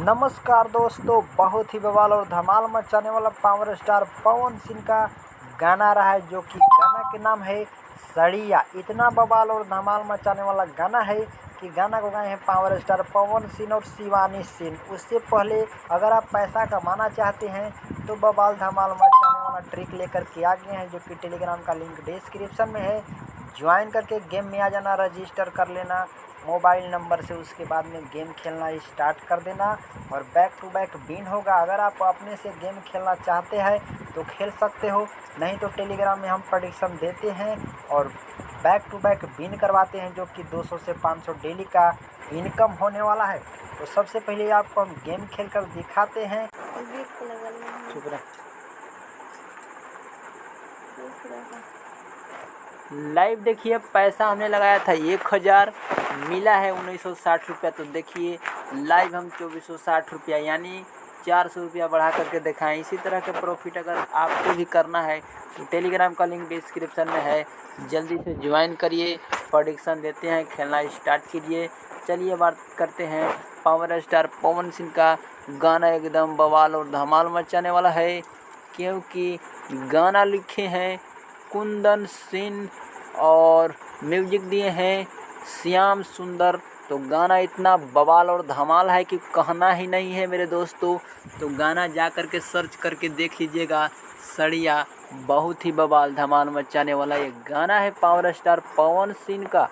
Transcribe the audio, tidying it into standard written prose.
नमस्कार दोस्तों, बहुत ही बवाल और धमाल मचाने वाला पावर स्टार पवन सिंह का गाना रहा है, जो कि गाना के नाम है सड़िया। इतना बवाल और धमाल मचाने वाला गाना है कि गाना को गाए हैं पावर स्टार पवन सिंह और शिवानी सिंह। उससे पहले अगर आप पैसा कमाना चाहते हैं तो बवाल धमाल मचाने वाला ट्रिक लेकर के आ गए हैं, जो कि टेलीग्राम का लिंक डिस्क्रिप्शन में है। ज्वाइन करके गेम में आ जाना, रजिस्टर कर लेना मोबाइल नंबर से। उसके बाद में गेम खेलना स्टार्ट कर देना और बैक टू बैक विन होगा। अगर आप अपने से गेम खेलना चाहते हैं तो खेल सकते हो, नहीं तो टेलीग्राम में हम प्रेडिक्शन देते हैं और बैक टू बैक विन करवाते हैं, जो कि 200 से 500 डेली का इनकम होने वाला है। तो सबसे पहले आपको हम गेम खेल कर दिखाते हैं। चुप रहे। लाइव देखिए, पैसा हमने लगाया था 1000, मिला है 1960 रुपया। तो देखिए लाइव हम 2460 रुपया यानी 400 रुपया बढ़ा करके दिखाएं। इसी तरह के प्रॉफिट अगर आपको भी करना है तो टेलीग्राम का लिंक डिस्क्रिप्शन में है, जल्दी से ज्वाइन करिए। प्रेडिक्शन देते हैं, खेलना स्टार्ट कीजिए। चलिए बात करते हैं पावर स्टार पवन सिंह का गाना। एकदम बवाल और धमाल मचाने वाला है, क्योंकि गाना लिखे हैं कुंदन सिंह और म्यूजिक दिए हैं श्याम सुंदर। तो गाना इतना बवाल और धमाल है कि कहना ही नहीं है मेरे दोस्तों। तो गाना जा कर के सर्च करके देख लीजिएगा, सड़िया। बहुत ही बवाल धमाल मचाने वाला ये गाना है पावर स्टार पवन सिंह का।